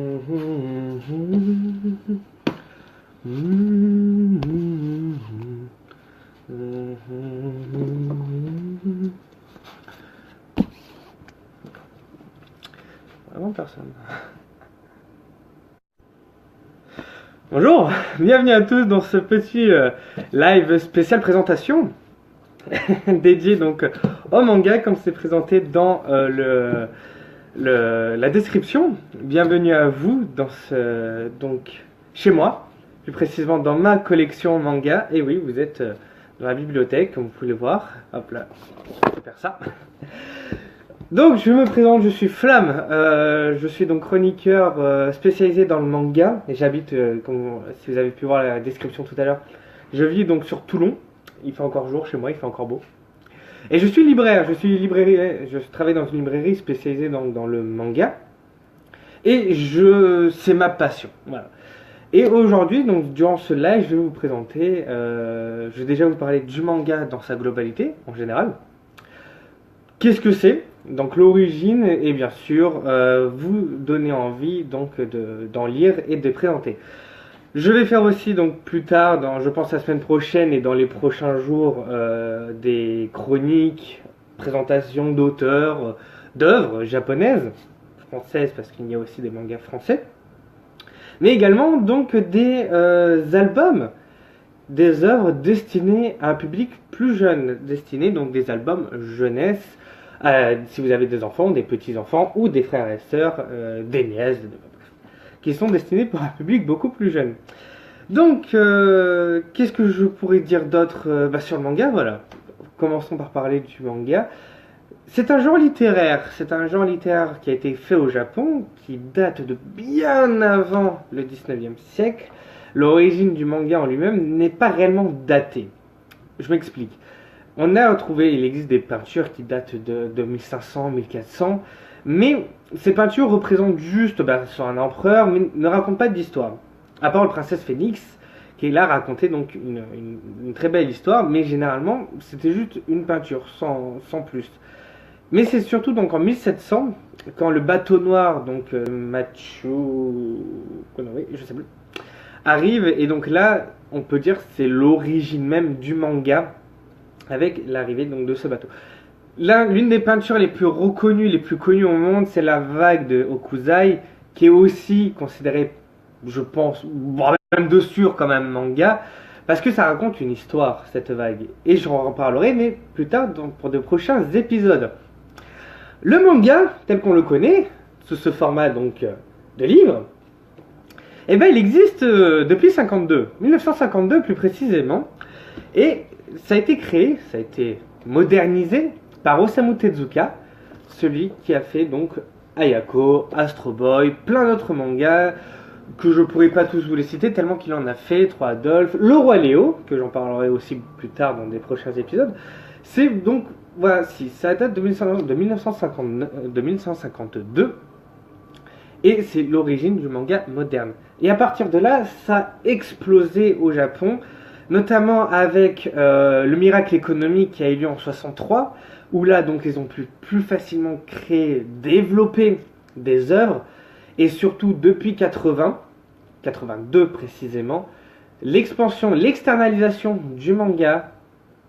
Vraiment personne. Bonjour, bienvenue à tous dans ce petit live spécial présentation dédié donc au manga comme c'est présenté dans la description. Bienvenue à vous donc chez moi, plus précisément dans ma collection manga. Et oui, vous êtes dans la bibliothèque comme vous pouvez le voir. Hop là, je vais faire ça. Donc je me présente, je suis Flamme, je suis donc chroniqueur spécialisé dans le manga et j'habite, si vous avez pu voir la description tout à l'heure, je vis donc sur Toulon, il fait encore jour chez moi, il fait encore beau. Et je suis libraire, je travaille dans une librairie spécialisée dans le manga et c'est ma passion, voilà. Et aujourd'hui, donc durant ce live, je vais vous présenter, je vais déjà vous parler du manga dans sa globalité, en général. Qu'est-ce que c'est? Donc l'origine et bien sûr vous donner envie donc d'en lire et de présenter. Je vais faire aussi donc plus tard, je pense la semaine prochaine et dans les prochains jours, des chroniques, présentations d'auteurs, d'œuvres japonaises, françaises parce qu'il y a aussi des mangas français, mais également donc des albums, des œuvres destinées à un public plus jeune, destinées donc des albums jeunesse. Si vous avez des enfants, des petits-enfants ou des frères et sœurs, des nièces, qui sont destinés pour un public beaucoup plus jeune. Donc, qu'est-ce que je pourrais dire d'autre sur le manga? Voilà, commençons par parler du manga. C'est un genre littéraire qui a été fait au Japon, qui date de bien avant le 19e siècle. L'origine du manga en lui-même n'est pas réellement datée. Je m'explique. On a retrouvé, il existe des peintures qui datent de 1500, 1400, mais ces peintures représentent juste sur un empereur, mais ne racontent pas d'histoire. À part le Princesse Phénix, qui est là racontait donc une très belle histoire, mais généralement c'était juste une peinture, sans plus. Mais c'est surtout donc en 1700, quand le bateau noir, donc Machu, je sais plus, arrive, et donc là, on peut dire que c'est l'origine même du manga, avec l'arrivée donc de ce bateau. Là, l'une des peintures les plus reconnues, les plus connues au monde, c'est la vague de Hokusai, qui est aussi considérée, je pense, voire même de sûr comme un manga, parce que ça raconte une histoire, cette vague. Et j'en reparlerai, mais plus tard pour de prochains épisodes. Le manga, tel qu'on le connaît, sous ce format donc de livre, eh ben, il existe depuis 1952 plus précisément, et ça a été créé, ça a été modernisé par Osamu Tezuka, celui qui a fait donc Ayako, Astro Boy, plein d'autres mangas que je pourrais pas tous vous les citer tellement qu'il en a fait, 3 Adolphe, Le Roi Léo, que j'en parlerai aussi plus tard dans des prochains épisodes. C'est donc, voilà, ça date de 1952 et c'est l'origine du manga moderne. Et à partir de là, ça a explosé au Japon, notamment avec le miracle économique qui a eu lieu en 63, où là donc ils ont pu plus facilement créer, développer des œuvres, et surtout depuis 82 précisément, l'expansion, l'externalisation du manga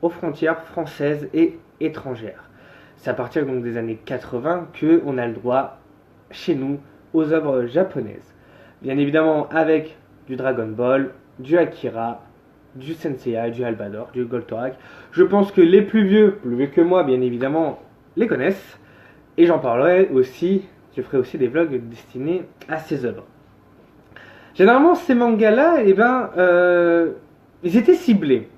aux frontières françaises et étrangères. C'est à partir donc des années 80 qu'on a le droit, chez nous, aux œuvres japonaises. Bien évidemment avec du Dragon Ball, du Akira, du Senseiya, du Albador, du Goldorak. Je pense que les plus vieux que moi, bien évidemment, les connaissent. Et j'en parlerai aussi, je ferai aussi des vlogs destinés à ces œuvres. Généralement, ces mangas-là, ils étaient ciblés.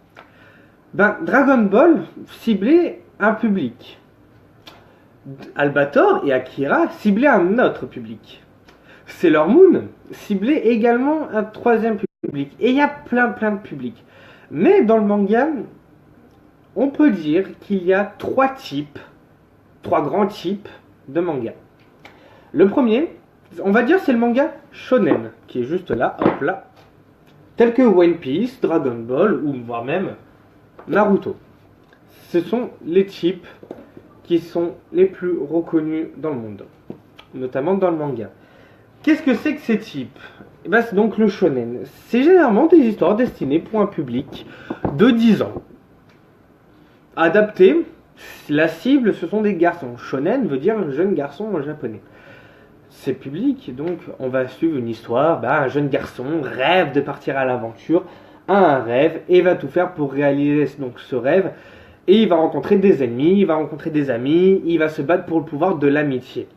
Dragon Ball ciblait un public. Albator et Akira ciblaient un autre public. Sailor Moon ciblait également un troisième public. Et il y a plein de publics. Mais dans le manga, on peut dire qu'il y a trois grands types de manga. Le premier, on va dire c'est le manga shonen, qui est juste là, hop là, tel que One Piece, Dragon Ball ou voire même Naruto. Ce sont les types qui sont les plus reconnus dans le monde, notamment dans le manga. Qu'est-ce que c'est que ces types? Eh ben, c'est donc le shonen. C'est généralement des histoires destinées pour un public de 10 ans. Adapté, la cible, ce sont des garçons. Shonen veut dire jeune garçon en japonais. C'est public, donc on va suivre une histoire. Un jeune garçon rêve de partir à l'aventure, a un rêve et va tout faire pour réaliser donc ce rêve. Et il va rencontrer des ennemis, il va rencontrer des amis, il va se battre pour le pouvoir de l'amitié.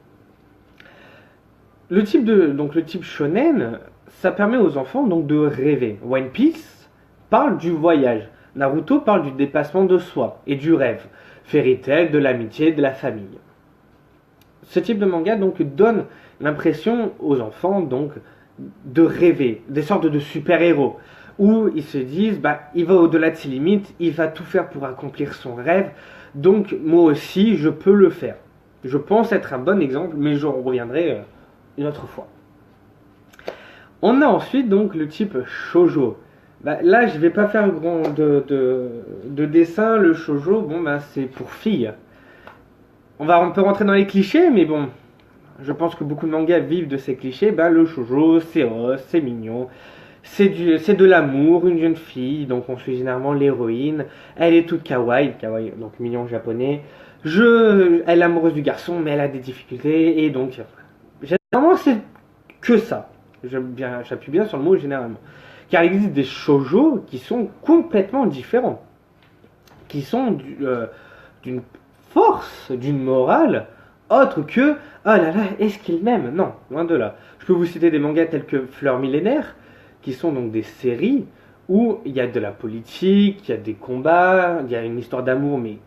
Le type shonen, ça permet aux enfants donc de rêver. One Piece parle du voyage. Naruto parle du dépassement de soi et du rêve. Fairy Tail de l'amitié, de la famille. Ce type de manga donc donne l'impression aux enfants donc de rêver, des sortes de super-héros où ils se disent il va au-delà de ses limites, il va tout faire pour accomplir son rêve. Donc moi aussi je peux le faire. Je pense être un bon exemple, mais j'en reviendrai une autre fois. On a ensuite donc le type shoujo. Là, je vais pas faire de dessin. Le shoujo, c'est pour filles. On peut rentrer dans les clichés, mais bon, je pense que beaucoup de mangas vivent de ces clichés. Le shoujo, c'est rose, c'est mignon, c'est de l'amour, une jeune fille, donc on suit généralement l'héroïne. Elle est toute kawaii, donc mignon japonais. Elle est amoureuse du garçon, mais elle a des difficultés, et donc, généralement, c'est que ça. J'appuie bien sur le mot généralement. Car il existe des shoujo qui sont complètement différents, qui sont d'une force, d'une morale autre que oh là là, est-ce qu'il m'aime? Non, loin de là. Je peux vous citer des mangas tels que Fleurs millénaires, qui sont donc des séries où il y a de la politique, il y a des combats, il y a une histoire d'amour mais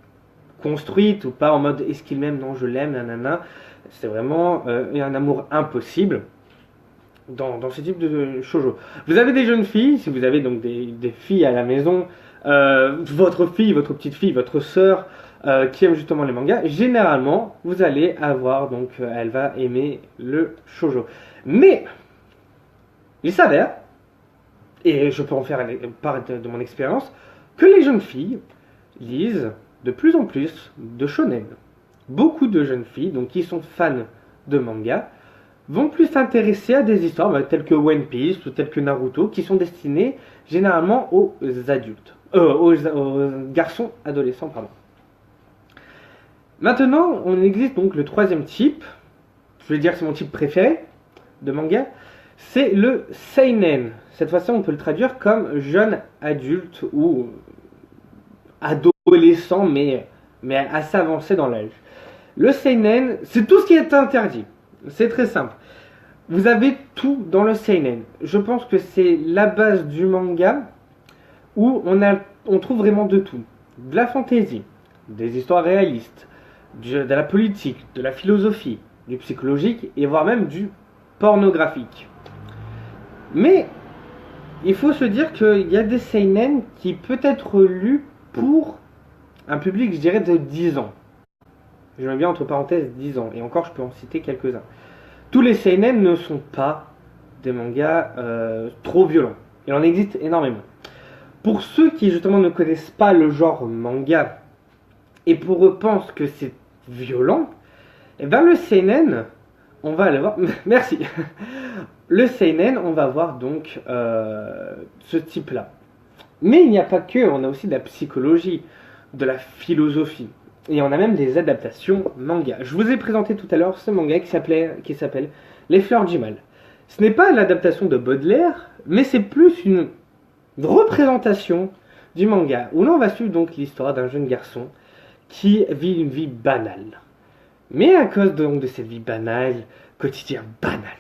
construite ou pas en mode est-ce qu'il m'aime? Non, je l'aime, nanana. C'est vraiment un amour impossible. Dans ce type de shoujo. Vous avez des jeunes filles, si vous avez donc des filles à la maison, votre fille, votre petite fille, votre sœur qui aime justement les mangas, généralement vous allez avoir donc elle va aimer le shoujo. Mais il s'avère, et je peux en faire part de mon expérience, que les jeunes filles lisent de plus en plus de shonen. Beaucoup de jeunes filles donc qui sont fans de manga vont plus s'intéresser à des histoires telles que One Piece ou telles que Naruto qui sont destinées généralement aux adultes, aux garçons adolescents, pardon. Maintenant, on existe donc le troisième type, je vais dire que c'est mon type préféré de manga, c'est le seinen. Cette fois-ci, on peut le traduire comme jeune adulte ou adolescent, mais assez avancé dans l'âge. Le seinen, c'est tout ce qui est interdit. C'est très simple. Vous avez tout dans le seinen. Je pense que c'est la base du manga où on trouve vraiment de tout. De la fantaisie, des histoires réalistes, de la politique, de la philosophie, du psychologique et voire même du pornographique. Mais il faut se dire qu'il y a des seinen qui peuvent être lus pour un public, je dirais, de 10 ans. Je mets bien entre parenthèses 10 ans. Et encore, je peux en citer quelques-uns. Tous les seinen ne sont pas des mangas trop violents. Il en existe énormément. Pour ceux qui justement ne connaissent pas le genre manga et pour eux pensent que c'est violent, et le seinen, on va aller voir. Merci. Le seinen, on va voir donc ce type-là. Mais il n'y a pas que, on a aussi de la psychologie, de la philosophie. Et on a même des adaptations manga. Je vous ai présenté tout à l'heure ce manga qui s'appelle Les Fleurs du Mal. Ce n'est pas l'adaptation de Baudelaire, mais c'est plus une représentation du manga. Où l'on va suivre donc l'histoire d'un jeune garçon qui vit une vie banale. Mais à cause donc de cette vie banale, quotidien banal.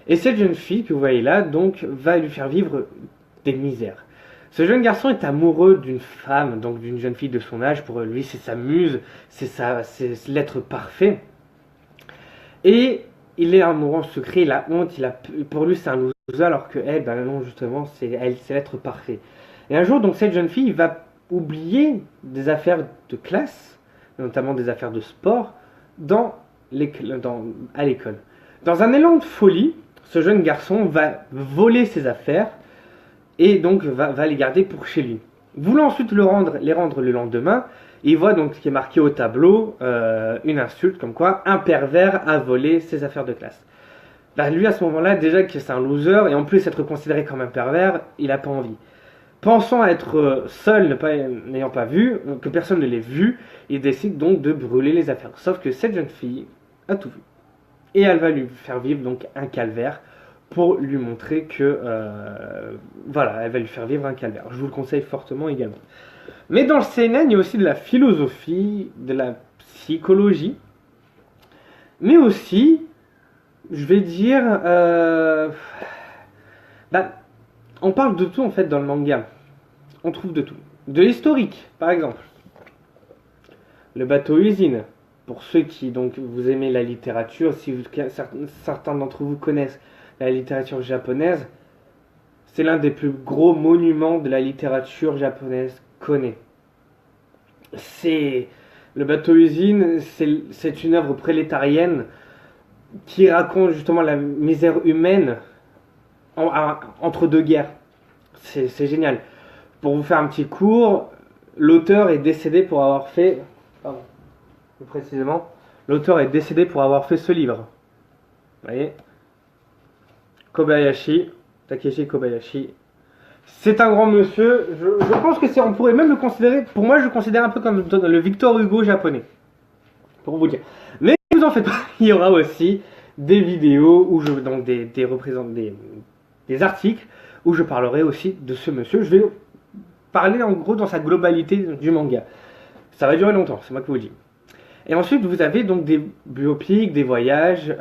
Et cette jeune fille que vous voyez là, donc, va lui faire vivre des misères. Ce jeune garçon est amoureux d'une femme, donc d'une jeune fille de son âge. Pour lui, c'est sa muse, c'est l'être parfait. Et il est amoureux en secret, il a honte, pour lui c'est un loser, alors que elle, non, justement, c'est l'être parfait. Et un jour, donc, cette jeune fille va oublier des affaires de classe, notamment des affaires de sport, à l'école. Dans un élan de folie, ce jeune garçon va voler ses affaires et donc va les garder pour chez lui. Voulant ensuite les rendre le lendemain, il voit donc ce qui est marqué au tableau, une insulte comme quoi un pervers a volé ses affaires de classe. Bah, lui, à ce moment-là, déjà que c'est un loser, et en plus être considéré comme un pervers, il a pas envie. Pensant être seul, n'ayant pas vu, que personne ne l'ait vu, il décide donc de brûler les affaires. Sauf que cette jeune fille a tout vu. Et elle va lui faire vivre donc un calvaire pour lui montrer que voilà, elle va lui faire vivre un calvaire. Je vous le conseille fortement également. Mais dans le CNN, il y a aussi de la philosophie, de la psychologie, mais aussi, je vais dire, bah, on parle de tout en fait dans le manga. On trouve de tout. De l'historique, par exemple. Le bateau usine. Pour ceux qui donc vous aimez la littérature, si certains d'entre vous connaissent la littérature japonaise, c'est l'un des plus gros monuments de la littérature japonaise connue. C'est le bateau usine, c'est une œuvre prolétarienne qui raconte justement la misère humaine entre deux guerres. C'est génial. Pour vous faire un petit cours, l'auteur est décédé pour avoir fait... Pardon, plus précisément, l'auteur est décédé pour avoir fait ce livre. Vous voyez, Kobayashi, Takeshi Kobayashi. C'est un grand monsieur. Je pense que on pourrait même le considérer... Pour moi, je le considère un peu comme le Victor Hugo japonais. Pour vous dire. Mais ne vous en faites pas, il y aura aussi des vidéos, où donc des articles, où je parlerai aussi de ce monsieur. Je vais parler en gros dans sa globalité du manga. Ça va durer longtemps, c'est moi qui vous le dis. Et ensuite, vous avez donc des biopics, des voyages.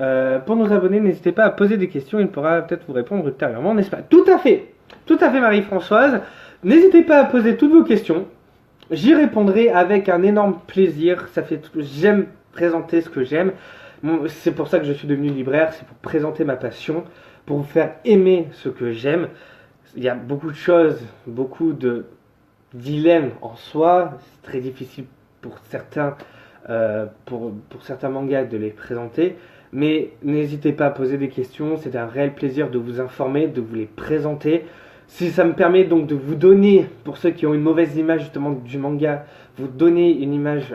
Pour nos abonnés, n'hésitez pas à poser des questions, il pourra peut-être vous répondre ultérieurement, n'est-ce pas? Tout à fait Marie-Françoise. N'hésitez pas à poser toutes vos questions. J'y répondrai avec un énorme plaisir. J'aime présenter ce que j'aime. C'est pour ça que je suis devenu libraire, c'est pour présenter ma passion, pour vous faire aimer ce que j'aime. Il y a beaucoup de choses, beaucoup de dilemmes en soi. C'est très difficile pour certains, pour certains mangas de les présenter. Mais n'hésitez pas à poser des questions. C'est un réel plaisir de vous informer, de vous les présenter. Si ça me permet donc de vous donner, pour ceux qui ont une mauvaise image justement du manga, vous donner une image,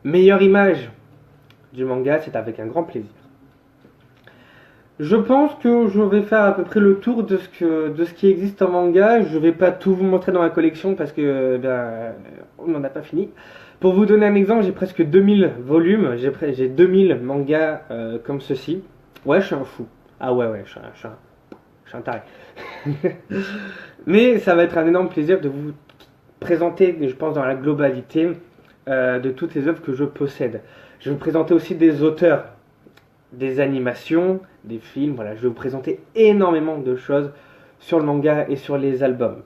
meilleure image du manga, c'est avec un grand plaisir. Je pense que je vais faire à peu près le tour de ce qui existe en manga. Je vais pas tout vous montrer dans ma collection parce que on n'en a pas fini. Pour vous donner un exemple, j'ai presque 2000 volumes, j'ai 2000 mangas comme ceci. Ouais, je suis un fou. Ah ouais, je suis un taré. Mais ça va être un énorme plaisir de vous présenter, je pense, dans la globalité de toutes les œuvres que je possède. Je vais vous présenter aussi des auteurs, des animations, des films. Voilà, je vais vous présenter énormément de choses sur le manga et sur les albums.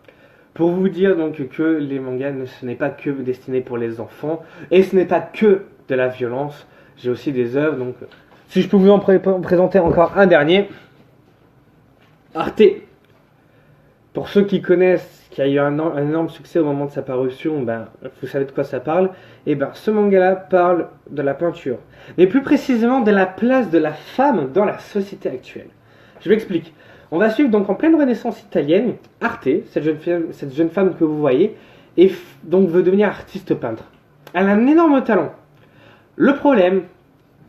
Pour vous dire donc que les mangas, ce n'est pas que destiné pour les enfants et ce n'est pas que de la violence. J'ai aussi des œuvres, donc si je peux vous en présenter encore un dernier. Arte. Pour ceux qui connaissent, qui a eu un énorme succès au moment de sa parution, vous savez de quoi ça parle. Et ce manga-là parle de la peinture, mais plus précisément de la place de la femme dans la société actuelle. Je m'explique. On va suivre donc en pleine Renaissance italienne, Arte, cette jeune femme que vous voyez, et donc veut devenir artiste peintre. Elle a un énorme talent. Le problème,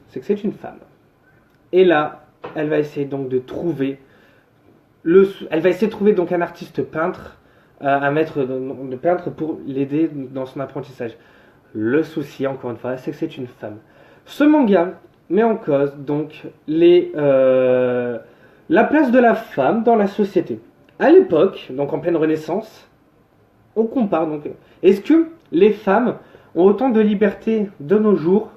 c'est que c'est une femme. Et là, elle va essayer donc de trouver donc un artiste peintre, un maître de peintre pour l'aider dans son apprentissage. Le souci, encore une fois, c'est que c'est une femme. Ce manga met en cause donc la place de la femme dans la société. À l'époque, donc en pleine Renaissance, on compare donc. Est-ce que les femmes ont autant de liberté de nos jours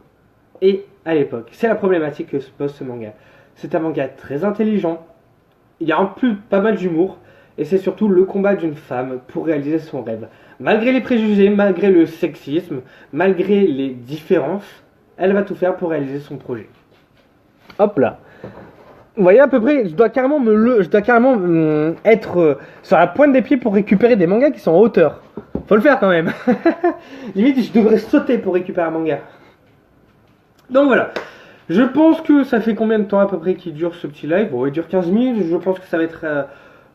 et à l'époque? C'est la problématique que se pose ce manga. C'est un manga très intelligent. Il y a en plus pas mal d'humour, et c'est surtout le combat d'une femme pour réaliser son rêve. Malgré les préjugés, malgré le sexisme, malgré les différences, elle va tout faire pour réaliser son projet. Hop là. Vous voyez à peu près, je dois carrément être sur la pointe des pieds pour récupérer des mangas qui sont en hauteur. Faut le faire quand même. Limite, je devrais sauter pour récupérer un manga. Donc voilà. Je pense que ça fait combien de temps à peu près qu'il dure ce petit live? Bon, il dure 15 minutes. Je pense que ça va être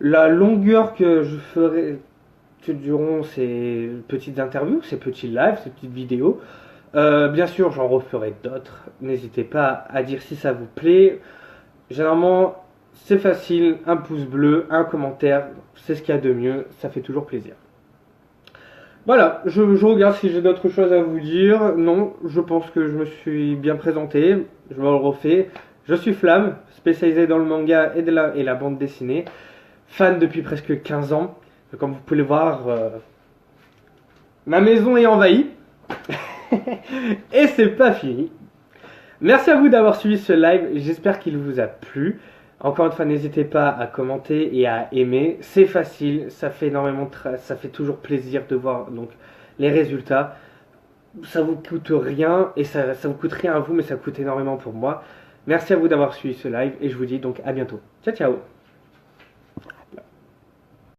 la longueur que je ferai, que dureront ces petites interviews, ces petits lives, ces petites vidéos. Bien sûr, j'en referai d'autres. N'hésitez pas à dire si ça vous plaît. Généralement, c'est facile, un pouce bleu, un commentaire, c'est ce qu'il y a de mieux, ça fait toujours plaisir. Voilà, je regarde si j'ai d'autres choses à vous dire. Non, je pense que je me suis bien présenté, je me le refais. Je suis Flamme, spécialisé dans le manga et la bande dessinée. Fan depuis presque 15 ans. Comme vous pouvez le voir, ma maison est envahie. Et c'est pas fini. Merci à vous d'avoir suivi ce live, j'espère qu'il vous a plu. Encore une fois, n'hésitez pas à commenter et à aimer. C'est facile, ça fait énormément ça fait toujours plaisir de voir donc les résultats. Ça vous coûte rien et ça vous coûte rien à vous, mais ça coûte énormément pour moi. Merci à vous d'avoir suivi ce live et je vous dis donc à bientôt. Ciao ciao.